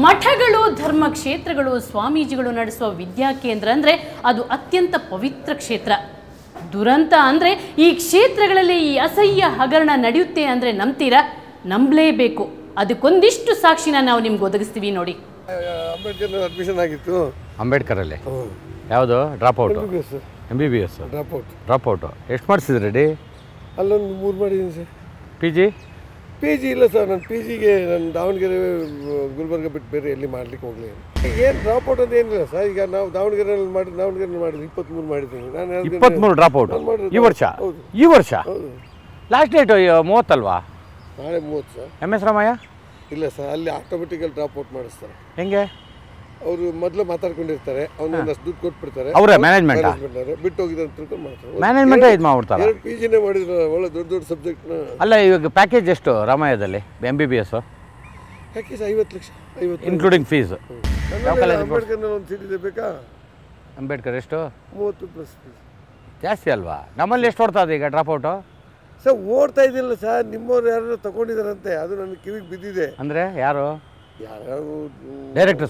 ಮಠಗಳು, ಧರ್ಮಕ್ಷೇತ್ರಗಳು, ಸ್ವಾಮೀಜಿಗಳು ನಡೆಸುವ ವಿದ್ಯಾಕೇಂದ್ರ ಅಂದರೆ ಅದು ಅತ್ಯಂತ ಪವಿತ್ರ ಕ್ಷೇತ್ರ. ದುರಂತ ಅಂದರೆ ಈ ಕ್ಷೇತ್ರಗಳಲ್ಲಿ ಈ ಅಸಹ್ಯ ಹಗರಣ ನಡೆಯುತ್ತೆ ಅಂದರೆ ನಂಬ್ತೀರಾ? ನಂಬಲೇಬೇಕು. ಅದಕ್ಕೊಂದಿಷ್ಟು ಸಾಕ್ಷಿನ ನಾವು ನಿಮ್ಗೆ ಒದಗಿಸ್ತೀವಿ ನೋಡಿ. ಅಂಬೇಡ್ಕರ್ ಅಡ್ಮಿಷನ್ ಆಗಿತ್ತು. ಅಂಬೇಡ್ಕರಲ್ಲಿ ಯಾವುದು? ಡ್ರಾಪ್ಔಟು? MBBS ಡ್ರಾಪ್ಔಟು. ಎಷ್ಟು ಮಾಡಿಸಿದ್ರಿ ರೆಡಿ? ಅಲ್ಲೊಂದು 3 ಮಾಡಿದ್ದೀನಿ ಸರ್. ಪಿ ಜಿ ಇಲ್ಲ ಸರ್. ನಾನು PG ಗೆ ನಾನು ದಾವಣಗೆರೆ ಗುಲ್ಬರ್ಗ ಬಿಟ್ಟು ಬೇರೆ ಎಲ್ಲಿ ಮಾಡ್ಲಿಕ್ಕೆ ಹೋಗಲಿ. ಏನು ಡ್ರಾಪ್ಔಟ್ ಅಂತ ಏನಿಲ್ಲ ಸರ್. ಈಗ ನಾವು ದಾವಣಗೆರೆಯಲ್ಲಿ ಮಾಡಿದ್ದು 23 ಮಾಡಿದ್ದೀನಿ ನಾನು. 23 ಡ್ರಾಪ್ಔಟ್ ಈ ವರ್ಷ? ಈ ವರ್ಷ ಲಾಸ್ಟ್ ಡೇಟ್ 30 ಅಲ್ವಾ? ನಾಳೆ 30 ಸರ್. MS ರಾಮಯ್ಯ ಇಲ್ಲ ಸರ್, ಅಲ್ಲಿ ಆಟೋಮೆಟಿಕಲ್ ಡ್ರಾಪ್ಔಟ್ ಮಾಡಿಸ್ತಾರೆ. ಹೆಂಗೆ? ಅವರು ಮೊದಲು ಮಾತಾಡ್ಕೊಂಡಿರ್ತಾರೆ, ಅವನೊಂದಷ್ಟು ದುಡ್ಡು ಕೊಟ್ಬಿಡ್ತಾರೆ. ಅವರೇ ಮ್ಯಾನೇಜ್ಮೆಂಟ್ ಬಿಟ್ಟು ಹೋಗಿದ್ದಾರೆ ಅಂತ ತಿಳ್ಕೊಂಡು ಮಾಡ್ತಾರೆ. ಮ್ಯಾನೇಜ್ಮೆಂಟ್ ಇದು ಮಾಡ್ಬಿಡ್ತಾರೆ. 2 PG ನೇ ಮಾಡಿದ್ರು, ಒಳ್ಳೆ ದೊಡ್ಡ ಸಬ್ಜೆಕ್ಟ್ನ. ಅಲ್ಲ, ಇವಾಗ ಪ್ಯಾಕೇಜ್ ಎಷ್ಟು ರಾಮಯ್ಯದಲ್ಲಿ MBBS? Package 50 lakh, 50 including fees. ಅಂಬೇಡ್ಕರ್ನಲ್ಲಿ ಒಂದು ಸೀಟ್ ಇದೆ ಬೇಕಾ? ಅಂಬೇಡ್ಕರ್ ಎಷ್ಟು? 30 ಪ್ಲಸ್ ಫೀಸ್. ಜಾಸ್ತಿ ಅಲ್ವಾ? ನಮ್ಮಲ್ಲಿ ಎಷ್ಟು ಓಡ್ತಾ ಇದೆ ಈಗ ಡ್ರಾಪ್ಔಟು? ಸರ್ ಓಡ್ತಾ ಇದ್ದಿಲ್ಲ ಸರ್, ನಿಮ್ಮವ್ರು ಯಾರು ತಗೊಂಡಿದ್ದಾರಂತೆ, ಅದು ನನ್ನ ಕಿವಿಗೆ ಬಿದ್ದಿದೆ. ಅಂದರೆ ಯಾರು? ಯಾರು? ಡೈರೆಕ್ಟರ್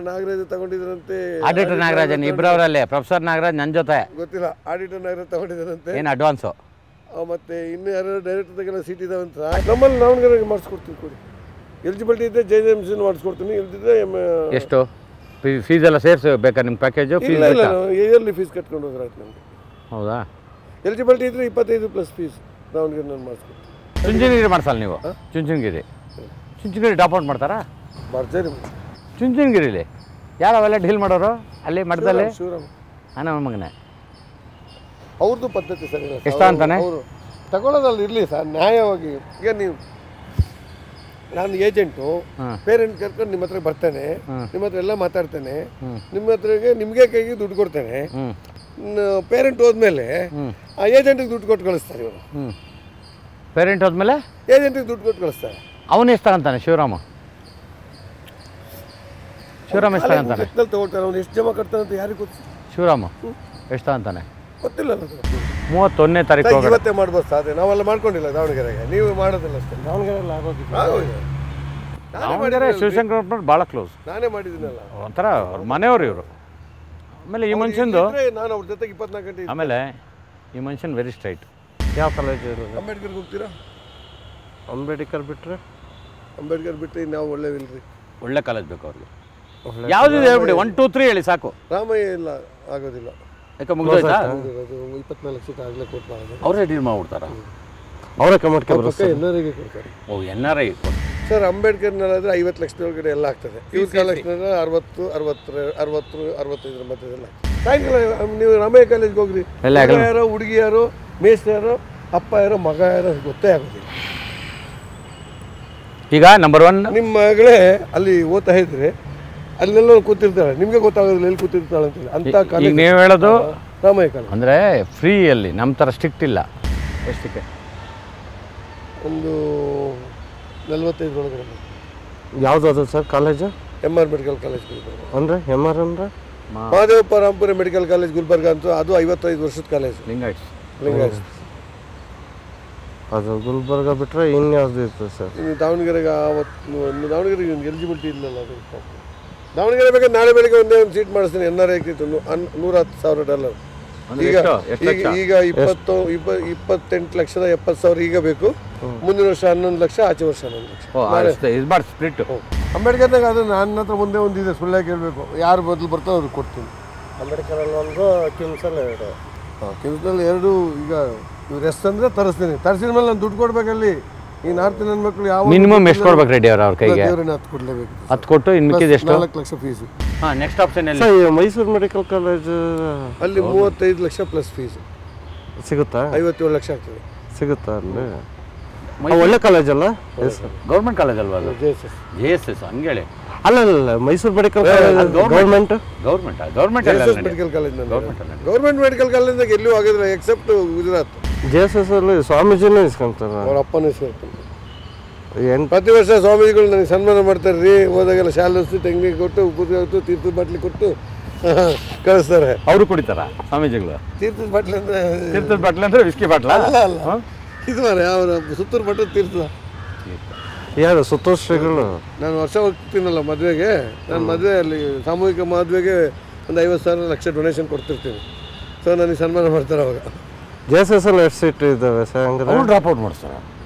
ನಾಗರಾಜ್ ತಗೊಂಡಿದ್ದಾರಂತೆ. ಆಡಿಟರ್ ನಾಗರಾಜನ್ ಇಬ್ಬರವರಲ್ಲೇ, ಪ್ರೊಫೆಸರ್ ನಾಗರಾಜ್ ನನ್ನ ಜೊತೆ. ಗೊತ್ತಿಲ್ಲ, ಆಡಿಟರ್ ನಾಗರಾಜ್ ತಗೊಂಡಿದ್ದಾರಂತೆ. ಏನು ಅಡ್ವಾನ್ಸು? ಮತ್ತೆ ಇನ್ನು ಯಾರು ಡೈರೆಕ್ಟರ್ದಾಗೆಲ್ಲ ಸೀಟ್ ಇದಾವಂತ. ನಮ್ಮಲ್ಲಿ ದಾವಣಗೆರೆಗೆ ಮಾಡಿಸ್ಕೊಡ್ತೀನಿ ಕೊಡಿ. ಎಲಿಜಿಬಿಲಿಟಿ ಇದ್ದರೆ JJMC ಮಾಡಿಸ್ಕೊಡ್ತೀನಿ, ಇಲ್ದಿದ್ರೆ ಎಷ್ಟು ಫೀಸ್ ಎಲ್ಲ ಸೇರಿಸಿ ಬೇಕಾ ನಿಮ್ಮ ಪ್ಯಾಕೇಜು? ಇಲ್ಲ ಇಲ್ಲ, ಇಯರ್ಲಿ ಫೀಸ್ ಕಟ್ಕೊಂಡು ಹೋದ್ರೆ ಆಯ್ತು ನಮಗೆ. ಹೌದಾ? ಎಲಿಜಿಬಿಲಿಟಿ ಇದ್ದರೆ 25 ಪ್ಲಸ್ ಫೀಸ್ ದಾವಣಗೆರೆ ನಾನು ಮಾಡಿಸ್ಕೊಡ್ತೀನಿ. ಚುಂಚನಗಿರಿ ಮಾಡಿಸಲ್ಲ ನೀವು? ಚುಂಚನಗಿರಿ ಡ್ರಾಪ್ಔಟ್ ಮಾಡ್ತಾರಾ? ಬರ್ಜರಿ. ಚುಂಚನಗಿರಿಲಿ ಯಾರು ಅವೆಲ್ಲ ಡೀಲ್ ಮಾಡೋರು ಅಲ್ಲಿ ಮಠದಲ್ಲಿ? ಶಿವರಾಮ್ ನನ್ನ ಮಗನೇ. ಅವ್ರದ್ದು ಪದ್ಧತಿ ಸರಿ ಇಲ್ಲ. ಇಷ್ಟ ಅಂತಾನೆ ಅವರು ತಗೊಳ್ಳೋದಲ್ಲಿ ಇರಲಿ ಸರ್, ನ್ಯಾಯವಾಗಿ. ಈಗ ನೀವು, ನಾನು ಏಜೆಂಟು, ಪೇರೆಂಟ್ ಕರ್ಕೊಂಡು ನಿಮ್ಮ ಹತ್ರ ಬರ್ತೇನೆ, ನಿಮ್ಮ ಹತ್ರ ಎಲ್ಲ ಮಾತಾಡ್ತೇನೆ, ನಿಮ್ಮ ಹತ್ರಗೆ ನಿಮಗೆ ಕೈಗೆ ದುಡ್ಡು ಕೊಡ್ತೇನೆ. ಪೇರೆಂಟ್ ಹೋದ್ಮೇಲೆ ಆ ಏಜೆಂಟಿಗೆ ದುಡ್ಡು ಕೊಟ್ಟು ಕಳಿಸ್ತಾರೆ ಇವರು. ಪೇರೆಂಟ್ ಹೋದ್ಮೇಲೆ ಏಜೆಂಟಿಗೆ ದುಡ್ಡು ಕೊಟ್ಟು ಕಳಿಸ್ತಾರೆ. ಅವನು ಎಷ್ಟು ತಗೊಂತಾನೆ? ಶಿವರಾಮ ಎಷ್ಟು ತಗೊಂತಾನೆ? ತಗೊಳ್ತಾರೆ. ಅವ್ನು ಎಷ್ಟು ಜಮಾ ಕಟ್ತಾನೆ ಅಂತ ಯಾರಿಗೆ ಗೊತ್ತು? ಶಿವರಾಮ ಎಷ್ಟು ತಗೊಂತಾನೆ ಗೊತ್ತಿಲ್ಲ. 31ನೇ ತಾರೀಕು ಇವತ್ತೇ ಮಾಡ್ಬೋದು ಸಾಧ್ಯ. ನಾವೆಲ್ಲ ಮಾಡ್ಕೊಂಡಿಲ್ಲ ದಾವಣಗೆರೆಗೆ, ನೀವು ಮಾಡೋದಿಲ್ಲ ಅಷ್ಟೇ. ದಾವಣಗೆರೆಲ್ಲ ದಾವಣಗೆರೆ ಶಿವಶಂಕರ ಭಾಳ ಕ್ಲೋಸ್. ನಾನೇ ಮಾಡಿದ್ದೀನಲ್ಲ, ಒಂಥರ ಅವ್ರ ಮನೆಯವರು ಇವರು. ಆಮೇಲೆ ಈ ಮನುಷ್ಯಂದು, ನಾನು ಅವ್ರ ಜೊತೆಗೆ 24 ಗಂಟೆ. ಆಮೇಲೆ ಈ ಮನುಷ್ಯನ್ ವೆರಿ ಸ್ಟ್ರೈಟ್. ಯಾವ ಕಾಲೇಜ್? ಅಂಬೇಡ್ಕರ್ಗೆ ಹೋಗ್ತೀರಾ? ಅಂಬೇಡ್ಕರ್ ಬಿಟ್ಟರೆ ನಾವು ಒಳ್ಳೇದಿಲ್ರಿ. ಒಳ್ಳೆ ಕಾಲೇಜ್ ಬೇಕು ಅವ್ರಿಗೆ. ಯಾವುದಿದೆ ಹೇಳ್ಬಿಡಿ, 1 2 3 ಹೇಳಿ ಸಾಕು. ರಾಮಯ್ಯ ಇಲ್ಲ, ಆಗೋದಿಲ್ಲ. ಯಾಕೆ ಮುಗಿದೋಯ್ತಾ? 24 ಸೀಟ್ ಆಗಲೇ ಕೊಟ್ಟು ಅವರೇ ಡೀಲ್ ಮಾಡ್ಬಿಡ್ತಾರ? ಅವರೇ ಕಮರ್ಗೆ NRIಗೆ ಕೊಡ್ತಾರೆ. NRI sir. ಅಂಬೇಡ್ಕರ್ನಲ್ಲಾದರೆ 50 ಲಕ್ಷದೊಳಗಡೆ ಎಲ್ಲ ಆಗ್ತದೆ. ಇವ್ರ ಕಾಲೇಜ್ನಲ್ಲಿ 60, 65 ಮಧ್ಯದಲ್ಲ. ಸಾಯಂಕಾಲ ನೀವು ರಾಮಯ್ಯ ಕಾಲೇಜ್ಗೆ ಹೋಗ್ರಿ, ಯಾರೋ ಹುಡುಗಿ ಯಾರೋ, ಮೇಸ್ಟ್ರು ಯಾರೋ, ಅಪ್ಪ ಯಾರೋ, ಮಗ ಯಾರೋ ಗೊತ್ತೇ ಆಗೋದಿಲ್ಲ. ಈಗ ನಂಬರ್ 1 ನಿಮ್ಮ ಮಗಳೇ ಅಲ್ಲಿ ಓದ್ತಾ ಇದ್ರೆ ಅಲ್ಲೆಲ್ಲ ಕೂತಿರ್ತಾಳೆ, ನಿಮಗೆ ಗೊತ್ತಾಗೋದಿಲ್ಲ ಎಲ್ಲಿ ಕೂತಿರ್ತಾಳೆ ಅಂತೇಳಿ. ಅಂತ ಕಾಲೇಜ್ ನೀವು ಹೇಳೋದು ರಾಮಯ್ಯ ಕಾಲೇಜ್ ಅಂದರೆ ಫ್ರೀಯಲ್ಲಿ, ನಮ್ಮ ಥರ ಸ್ಟ್ರಿಕ್ಟ್ ಇಲ್ಲ. ಎಷ್ಟಕ್ಕೆ? ಒಂದು 45 ಒಳಗಡೆ. ಯಾವುದು ಅದು sir college? MR medical college Gulbarga. ಅಂದರೆ MR ಅಂದರೆ ಮಹಾದೇವಪ್ಪ ರಾಂಪುರ ಮೆಡಿಕಲ್ ಕಾಲೇಜ್ ಗುಲ್ಬರ್ಗ ಅಂತೂ ಅದು 55 ವರ್ಷದ ಕಾಲೇಜ್. ಲಿಂಗಾಯಟ್ಸ್. ಅದು ಗುಲ್ಬರ್ಗ ಬಿಟ್ಟರೆ ಇನ್ಯಾವುದು ಇರ್ತದೆ ಸರ್? ಇನ್ನು ದಾವಣಗೆರೆಗೆ ದಾವಣಗೆರೆಗೆ ಎಲಿಜಿಬಿಲಿಟಿ ಇಲ್ಲಲ್ಲ. ಅದು ದಾವಣಗೆರೆ ಬೇಕಾದ್ರೆ ನಾಳೆ ಬೆಳಗ್ಗೆ ಒಂದೇ ಒಂದು ಸೀಟ್ ಮಾಡಿಸ್ತೀನಿ. NRI ಆಗಿತ್ತು $110,000. ಈಗ 28 ಲಕ್ಷದ 70,000 ಈಗ ಬೇಕು. ಮುಂದಿನ ವರ್ಷ 11 ಲಕ್ಷ, ಆಚೆ ವರ್ಷ 11 ಲಕ್ಷ. ಸ್ಪ್ಲಿಟ್. ಅಂಬೇಡ್ಕರ್ನಾಗ ಅದು ನನ್ನ ಹತ್ರ ಮುಂದೆ ಒಂದಿದೆ, ಸುಳ್ಳೆ ಕೇಳಬೇಕು. ಯಾರು ಮೊದಲು ಬರ್ತಾರೋ ಅವ್ರಿಗೆ ಕೊಡ್ತೀನಿ. ಅಂಬೇಡ್ಕರಲ್ಲಿ ಒಂದು, ಕಿಮ್ಸಲ್ಲಿ 2. ಕಿಮ್ಸ್ನಲ್ಲಿ 2. ಈಗ ಇವ್ರು ಎಷ್ಟು ಅಂದರೆ ತರಿಸಿದ ಮೇಲೆ ನಾನು ದುಡ್ಡು ಕೊಡ್ಬೇಕಲ್ಲಿ. ಈ ನಾರ್ತ್ ನನ್ನ ಮಕ್ಕಳು ಯಾವ ಮಿನಿಮಮ್ ಎಷ್ಟು ಕೊಡ್ಬೇಕು ರೆಡಿ ಅವ್ರ ಕೈಗೆ? 10 ಕೊಡಲೇಬೇಕು. 10 ಕೊಟ್ಟು ಇನ್ನು ಮಿಕ್ಕಿದ ಎಷ್ಟು? 4 ಲಕ್ಷ ಫೀಸು. ನೆಕ್ಸ್ಟ್ ಆಪ್ಷನ್ ಎಲ್ಲಿ? ಮೈಸೂರು ಮೆಡಿಕಲ್ ಕಾಲೇಜ್ ಅಲ್ಲಿ 35 ಲಕ್ಷ ಪ್ಲಸ್ ಫೀಸು ಸಿಗುತ್ತಾ? 57 ಲಕ್ಷ ಆಗ್ತದೆ. ಸಿಗುತ್ತಾ ಅಲ್ಲಿ? ಒಳ್ಳೆ ಕಾಲೇಜ್ ಅಲ್ಲ? ಗೌರ್ಮೆಂಟ್ ಕಾಲೇಜ್ ಅಲ್ವಾ ಅದು? JSS ಹಂಗೇಳಿ. ಅಲ್ಲ, Mysuru medical college government medical college. Government medical ಕಾಲೇಜ್ನಾಗ ಎಲ್ಲೂ ಆಗಿದ್ರೆ ಎಕ್ಸೆಪ್ಟ್ ಗುಜರಾತ್. JSS ಅಲ್ಲಿ ಸ್ವಾಮೀಜಿನೂ ಇಸ್ಕೊಂತಾರೆ, ಅವ್ರ ಅಪ್ಪನೂ ಇಸ್ಕೊಂತಾರೆ. ಪ್ರತಿ ವರ್ಷ ಸ್ವಾಮೀಜಿಗಳು ನನಗೆ ಸನ್ಮಾನ ಮಾಡ್ತಾರೆ ರೀ. ಹೋದಾಗೆಲ್ಲ ಶಾಲಸ್ತು, ತೆಂಗಿನ ಕೊಟ್ಟು, ಉಪ್ಪು, ತೀರ್ಥದ ಬಾಟ್ಲಿ ಕೊಟ್ಟು ಕಳಿಸ್ತಾರೆ. ಅವರು ಕುಡಿತಾರ ಸ್ವಾಮೀಜಿಗಳು? ತೀರ್ಥದ ಬಾಟ್ಲಿ ಅಂದ್ರೆ ವಿಸ್ಕಿ ಬಾಟ್ಲ? ಅಲ್ಲ, ಇದು ಮಾರ ಯಾವ ಸುತ್ತೂರು ಮಠದ ತೀರ್ಥ. ಯಾರು ಸುತ್ತೋಶ್ರೀಗಳು? ನಾನು ವರ್ಷ ಹೋಗ್ತೀನಲ್ಲ ಮದುವೆಗೆ, ನಾನು ಮದುವೆ ಅಲ್ಲಿ ಸಾಮೂಹಿಕ ಮದುವೆಗೆ ಒಂದು 50,000 ಲಕ್ಷ ಡೊನೇಷನ್ ಕೊಡ್ತಿರ್ತೀನಿ. ಸೊ ನನಗೆ ಸನ್ಮಾನ ಮಾಡ್ತಾರೆ ಅವಾಗ. JSS ಅಲ್ಲಿ ಎಷ್ಟು ಸೀಟ್ ಇದ್ದಾವೆ ಸರ್? ಹಂಗಾರೆ ಅವ್ರು ಡ್ರಾಪ್ ಔಟ್ ಮಾಡ್ತಾರೆ.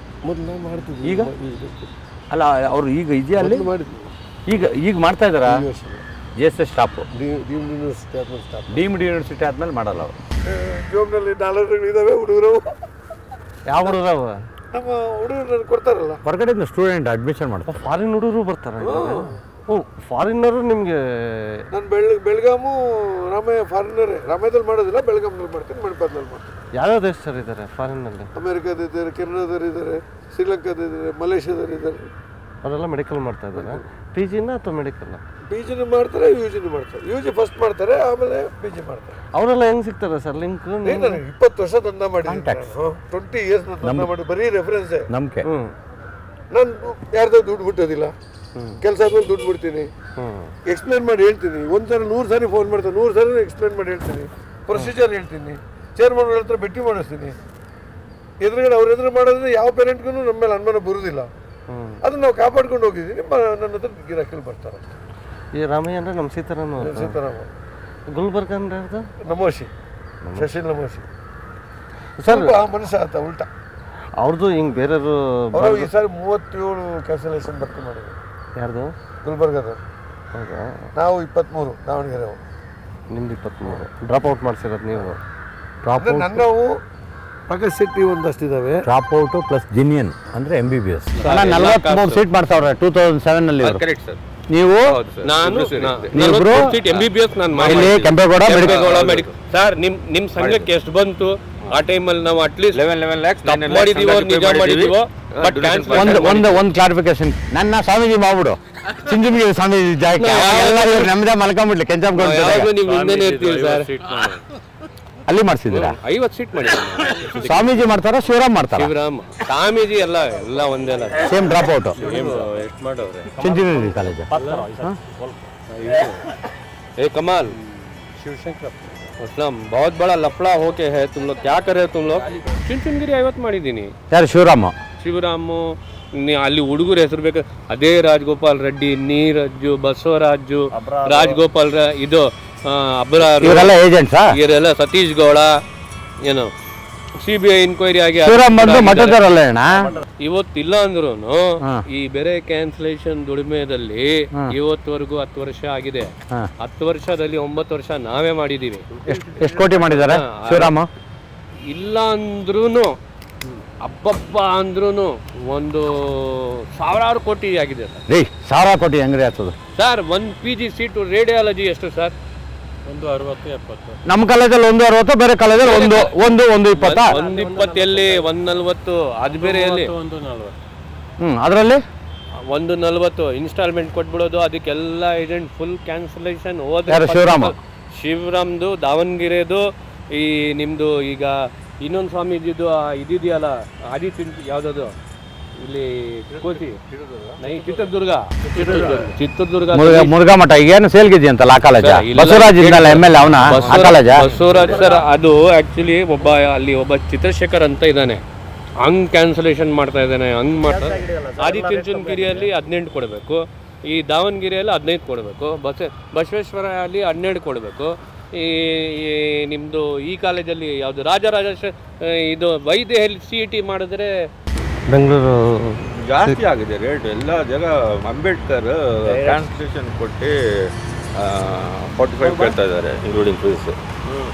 ಮೊದಲು ನಾನು ಮಾಡ್ತಿದ್ದೆ. ಈಗ ಅಲ್ಲ ಅವ್ರು ಈಗ ಇದೆಯಾ ಅಲ್ಲಿ? ಮಾಡಿದ್ವಿ. ಈಗ ಮಾಡ್ತಾ ಇದ್ದಾರಾ? JSS ಸ್ಟಾಪು ಡೀಮ್ಡ್ ಯೂನಿವರ್ಸಿಟಿ ಆದ್ಮೇಲೆ ಸ್ಟಾಪ್. ಡೀಮ್ಡ್ ಯೂನಿವರ್ಸಿಟಿ ಆದ್ಮೇಲೆ ಮಾಡಲ್ಲ ಅವರು. ಜೋಬ್ನಲ್ಲಿ ಡಾಲರ್ಗಳು ಇದ್ದಾವೆ ಹುಡುಗರು. ಯಾವ ಹುಡುಗರು? ನಮ್ಮ ಹುಡುಗರು ಕೊಡ್ತಾರಲ್ಲ ಹೊರಗಡೆಯಿಂದ ಸ್ಟೂಡೆಂಟ್ ಅಡ್ಮಿಷನ್ ಮಾಡ್ತಾರೆ. ಫಾರಿನ್ ಹುಡುಗರು ಬರ್ತಾರೆ. ಓ ಫಾರಿನರು ನಿಮಗೆ? ನಾನು ಬೆಳಗಾಮು ಫಾರಿನರೇ. ರಾಮಯ್ಯದಲ್ಲಿ ಮಾಡೋದಿಲ್ಲ, ಬೆಳಗಾಂನಲ್ಲಿ ಮಾಡ್ತೀನಿ, ಮಣಿಪಾಲದಲ್ಲಿ ಮಾಡ್ತೀನಿ. ಯಾವ್ಯಾವ ದೇಶದವ್ರು ಇದ್ದಾರೆ ಫಾರಿನಲ್ಲಿ? ಅಮೇರಿಕಾದಿದ್ದಾರೆ, ಕೆನಡಾದವ್ರು ಇದ್ದಾರೆ, ಶ್ರೀಲಂಕಾದಿದ್ದಾರೆ, ಮಲೇಷ್ಯಾದವ್ರು ಇದ್ದಾರೆ. ಅವರೆಲ್ಲ ಮೆಡಿಕಲ್ ಮಾಡ್ತಾ ಇದ್ದಾರೆ. PGನ ಅಥವಾ ಮೆಡಿಕಲ್? PGನೂ ಮಾಡ್ತಾರೆ, UGನೂ ಮಾಡ್ತಾರೆ. UG ಫಸ್ಟ್ ಮಾಡ್ತಾರೆ, ಆಮೇಲೆ PG ಮಾಡ್ತಾರೆ. ಅವರೆಲ್ಲ ಹೆಂಗೆ ಸಿಗ್ತಾರೆ ಸರ್ ಲಿಂಕ್? ನನಗೆ 20 ವರ್ಷ ದಂಧ ಮಾಡಿದ್ದೀನಿ. 20 ಇಯರ್ಸ್ ದಂಧ ಮಾಡಿ ಬರೀ ರೆಫರೆನ್ಸೇ. ನಂಬಿಕೆ. ನಾನು ಯಾರ್ದೋ ದುಡ್ಡು ಬಿಟ್ಟೋದಿಲ್ಲ. ಕೆಲಸ ಆದ್ಮೇಲೆ ದುಡ್ಡು ಬಿಡ್ತೀನಿ, ಎಕ್ಸ್ಪ್ಲೇನ್ ಮಾಡಿ ಹೇಳ್ತೀನಿ. ಒಂದ್ಸಲ 100 ಸಾರಿ ಫೋನ್ ಮಾಡ್ತೀನಿ, 100 ಸಾರಿ ಎಕ್ಸ್ಪ್ಲೇನ್ ಮಾಡಿ ಹೇಳ್ತೀನಿ, ಪ್ರೊಸೀಜರ್ ಹೇಳ್ತೀನಿ, ಚೇರ್ಮನ್ ಹತ್ರ ಭೇಟಿ ಮಾಡಿಸ್ತೀನಿ. ಎದುರುಗಡೆ ಅವ್ರ ಎದುರು ಮಾಡೋದ್ರೆ ಯಾವ ಪೇರೆಂಟ್ಗೂ ನಮ್ಮ ಮೇಲೆ ಅನುಮಾನ ಬರುವುದಿಲ್ಲ. ಅದನ್ನ ನಾವು ಕಾಪಾಡ್ಕೊಂಡು ಹೋಗಿದ್ದೀನಿ. ನನ್ನ ಹತ್ರ ಗಿರಾಕಿಗಳು ಬರ್ತಾರೆ. ಈ ರಾಮಯ್ಯ ಅಂದರೆ ನಮ್ಮ ಸೀತಾರಾಮ. ಗುಲ್ಬರ್ಗ ಅಂದ್ರೆ ಅದು ನಮೋಶಿ, ಶಶಿಲ್ ನಮೋಶಿ ಸರ್. ಮನುಷ್ಯ ಆತ ಉಲ್ಟಾ. ಅವ್ರದ್ದು ಹಿಂಗೆ ಬೇರೆಯವರು ಅವರು ಈ ಸಾರಿ 37 ಕ್ಯಾನ್ಸಲೇಷನ್ ಬರ್ತು ಮಾಡಿದ್ರು. ಯಾರ್ದು? ಗುಲ್ಬರ್ಗದವ್ರು. ಹೌದಾ? ನಾವು 23 ದಾವಣಗೆರೆ. ನಿಮ್ದು 23. ಡ್ರಾಪ್ ಔಟ್ ಮಾಡಿಸಿರೋದು ನೀವು? ಡ್ರಾಪ್ ಔಟ್ ನನ್ನವು ಪಕ್ಕದ ಸಿಟಿ ಒಂದಷ್ಟಿದ್ದಾವೆ. ಡ್ರಾಪ್ ಔಟು ಪ್ಲಸ್ ಜಿನಿಯನ್ ಅಂದರೆ MBBS 43 ಸೀಟ್ ಮಾಡ್ತಾವ್ರೆ 2007ನಲ್ಲಿ. Correct sir. ನೀವು ನಾನು ಸೀಟ್ MBBS ನಾನು ಇಲ್ಲಿ ಕೆಂಪೇಗೌಡ ಮೆಡಿಕಲ್ ಸರ್. ನಿಮ್ ಸಂಘಕ್ಕೆ ಎಷ್ಟು ಬಂತು ಆ ಟೈಮಲ್ಲಿ? ನಾವು ಅಟ್ಲೀಸ್ಟ್ 11 lakhs ಮಾಡಿದೀವೋ, ನಿಜ ಮಾಡಿದೀವೋ. ಬಟ್ ಒಂದು ಕ್ಲಾರಿಫಿಕೇಶನ್, ನನ್ನ ಸ್ವಾಮೀಜಿ ಮಾಡ್ಬಿಡು ಸಿಂಜುಮಿಗೆ ಸ್ವಾಮೀಜಿ ಜಾಗಕ್ಕೆ ನಮ್ದೇ ಮಲ್ಕೊಂಡ್ಬಿಡ್ಲಿ ಕೆಂಚಪ್ಪ. ನೀವು ಹಿಂದೆನೇ ಇರ್ತೀವಿ ಸರ್. ಅಲ್ಲಿ ಮಾಡಿಸಿದ್ದೀರಾ? 50 ಸೀಟ್ ಮಾಡಿದ್ದೀವಿ. ಸ್ವಾಮೀಜಿ ಮಾಡ್ತಾರ ಶಿವರಾಮ್ ಮಾಡ್ತಾರ? ಶಿವರಾಮ್ ಸ್ವಾಮೀಜಿ ಎಲ್ಲ ಒಂದೇ. Same drop out. ಎಷ್ಟು ಮಾಡವ್ರೆ? Engineering college. ए कमाल शिवशंकर असलम बहुत बड़ा लफड़ा होके है तुम लोग क्या कर रहे हो तुम लोग? ಚುಂಚನಗಿರಿ 50 ಮಾಡಿದ್ದೀನಿ. ಯಾರು? ಶಿವರಾಮು. ಅಲ್ಲಿ ಹುಡುಗರು ಹೆಸರು ಬೇಕು. ಅದೇ ರಾಜಗೋಪಾಲ್ ರೆಡ್ಡಿ, ನೀರಜ್ಜು, ಬಸವರಾಜು, ರಾಜಗೋಪಾಲ್ ಇದು ಅಬ್ರಾರ್, ಇವರೆಲ್ಲ ಏಜೆಂಟ್ಸಾ? ಇವರೆಲ್ಲ ಸತೀಶ್ ಗೌಡ. ಏನು CBI ಇನ್ಕ್ವೈರಿ ಆಗಿ ಇವತ್ತಿಲ್ಲ ಅಂದ್ರು ಈ ಬೇರೆ ಕ್ಯಾನ್ಸಲೇಷನ್ ದುಡಿಮೆದಲ್ಲಿ ಇವತ್ತವರೆಗೂ 10 ವರ್ಷ ಆಗಿದೆ. 10 ವರ್ಷದಲ್ಲಿ 9 ವರ್ಷ ನಾವೇ ಮಾಡಿದೀವಿ. ಎಷ್ಟು ಕೋಟಿ ಮಾಡಿದ್ದಾರೆ ಶಿವರಾಮ? ಇಲ್ಲ ಅಂದ್ರೂ ಅಬ್ಬಬ್ಬ ಅಂದ್ರೂ ಒಂದು 1000 ಕೋಟಿ ಆಗಿದೆ ಸರ್. 1000 ಕೋಟಿ ಹೆಂಗ್ರಿ ಆಗ್ತದೆ ಸರ್? 1 PG ಸೀಟು ರೇಡಿಯಾಲಜಿ ಎಷ್ಟು ಸರ್? 160-70. ನಮ್ಮ ಕಾಲೇಜಲ್ಲಿ 160, ಬೇರೆ ಕಾಲೇಜಲ್ಲಿ 120. 120 ಎಲ್ಲಿ? 140 ಅದು ಬೇರೆ ಎಲ್ಲಿ? 140. ಅದರಲ್ಲಿ 140 ಇನ್ಸ್ಟಾಲ್ಮೆಂಟ್ ಕೊಟ್ಬಿಡೋದು. ಅದಕ್ಕೆಲ್ಲ ಏಜೆಂಟ್ ಫುಲ್ ಕ್ಯಾನ್ಸಲೇಷನ್ ಹೋದ್ರೆ. ಶಿವರಾಮ್ದು ದಾವಣಗೆರೆದು. ಈ ನಿಮ್ದು ಈಗ ಇನ್ನೊಂದು ಸ್ವಾಮೀಜಿದು ಇದಿದೆಯಲ್ಲ ಆದಿತ್ಯ ಯಾವ್ದದು ಇಲ್ಲಿ ಕೋತಿ ಚಿತ್ರದುರ್ಗ ಮುರುಘಾ ಮಠ ಈಗೇನು ಸೇಲ್ಗಿದೆಯಾ ಅಂತಲ್ಲ ಆ ಕಾಲೇಜ? ಬಸವರಾಜ್ ಇದ್ದಲ್ಲ MLA ಅವನ ಬಸವರಾಜ್ ಸರ್. ಅದು ಆಕ್ಚುಲಿ ಒಬ್ಬ ಚಿತ್ರಶೇಖರ್ ಅಂತ ಇದ್ದಾನೆ, ಹಂಗ್ ಕ್ಯಾನ್ಸಲೇಷನ್ ಮಾಡ್ತಾ ಇದ್ದಾನೆ. ಹಂಗ್ ಮಾಡ್ತಾರೆ. ಆದಿಚುಂಚನಗಿರಿಯಲ್ಲಿ 18 ಕೊಡಬೇಕು, ಈ ದಾವಣಗೆರೆಯಲ್ಲಿ 15 ಕೊಡಬೇಕು, ಬಸವೇಶ್ವರ ಅಲ್ಲಿ 12 ಕೊಡಬೇಕು. ಈ ನಿಮ್ಮದು ಈ ಕಾಲೇಜಲ್ಲಿ ಯಾವುದು ರಾಜರಾಜೇಶ್ವರಿ ಇದು ವೈದ್ಯ CET ಮಾಡಿದ್ರೆ ಬೆಂಗಳೂರು ಜಾಸ್ತಿ ಆಗಿದೆ ರೇಟ್ ಎಲ್ಲ ಜಾಗ. ಅಂಬೇಡ್ಕರ್ ಕ್ಯಾನ್ಸಲೇಷನ್ ಕೊಟ್ಟು 45 ಕೇಳ್ತಾ ಇದ್ದಾರೆ ಇನ್ಕ್ಲೂಡಿಂಗ್ ಫೀಸ್.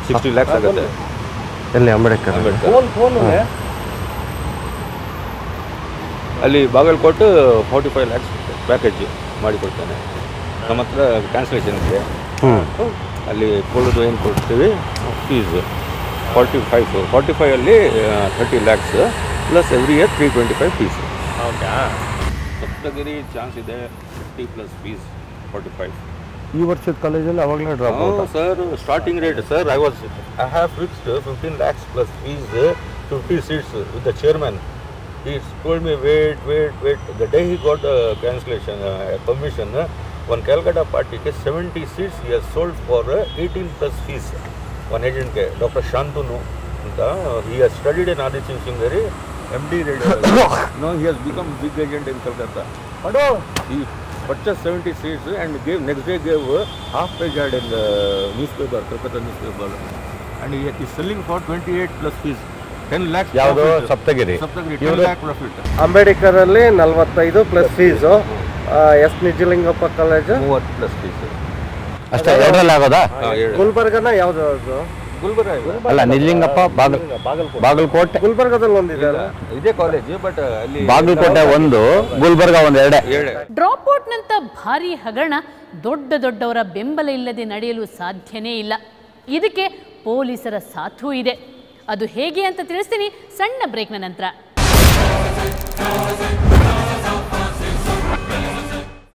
60 lakhs ಆಗುತ್ತೆ. ಎಲ್ಲಿ? ಅಂಬೇಡ್ಕರ್ ಅಲ್ಲಿ ಬಾಗಲಕೋಟೆ 45 lakhs ಪ್ಯಾಕೇಜ್ ಮಾಡಿಕೊಡ್ತಾನೆ. ನಮ್ಮ ಹತ್ರ ಕ್ಯಾನ್ಸಲೇಷನ್ಗೆ ಅಲ್ಲಿ ಕೊಡೋದು ಏನು ಕೊಡ್ತೀವಿ ಫೀಸ್ 45 ಅಲ್ಲಿ 30 lakhs plus every year 325 fees. ಹೌದಾ? ಸಪ್ತಗಿರಿ ಚಾನ್ಸ್ ಇದೆ 50+ ಫೀಸ್ 45. ಈ ವರ್ಷದ ಕಾಲೇಜಲ್ಲಿ ಅವಾಗಲೇ drop out sir. Starting rate sir I have fixed 15 lakhs plus fees 50 seats with the chairman. He told me wait. The day he got the cancellation permission, one Calcutta party ke 70 seats he has sold for 18+ fees. One agent ke Dr. Shantanu anta, he has studied in Adi Chingari. MD radiologist. Now he has become big agent in Kolkata. He purchased 70 seats and next day gave half page ad in the newspaper, Kolkata newspaper. And he is selling for 28 plus fees. 10 lakhs ಯಾವುದು profit. Saptagiri 10 lakh profit. ಅಂಬೇಡ್ಕರಲ್ಲಿ 45 plus fees. S Nijalingappa college 30 plus fees. ಅಷ್ಟೇ ಎರಡರಲ್ಲಿ ಆಗೋದಾ? ಗುಲ್ಬರ್ಗನ ಯಾವ್ದು ಗುಲ್ಬರ್ಗ ಅಲ್ಲ ನಿಜಲಿಂಗಪ್ಪ ಬಾಗಲಕೋಟೆ ಗುಲ್ಬರ್ಗದಲ್ಲಿ ಒಂದಿದೆ ಇದೇ college but ಅಲ್ಲಿ ಬಾಗಲಕೋಟೆ ಒಂದು ಗುಲ್ಬರ್ಗ ಒಂದು ಎರಡೇ. ಡ್ರಾಪ್ಔಟ್ನಂಥ ಭಾರೀ ಹಗರಣ ದೊಡ್ಡವರ ಬೆಂಬಲ ಇಲ್ಲದೆ ನಡೆಯಲು ಸಾಧ್ಯನೇ ಇಲ್ಲ. ಇದಕ್ಕೆ ಪೊಲೀಸರ ಸಾಥೂ ಇದೆ. ಅದು ಹೇಗೆ ಅಂತ ತಿಳಿಸ್ತೀನಿ ಸಣ್ಣ ಬ್ರೇಕ್ನ ನಂತರ.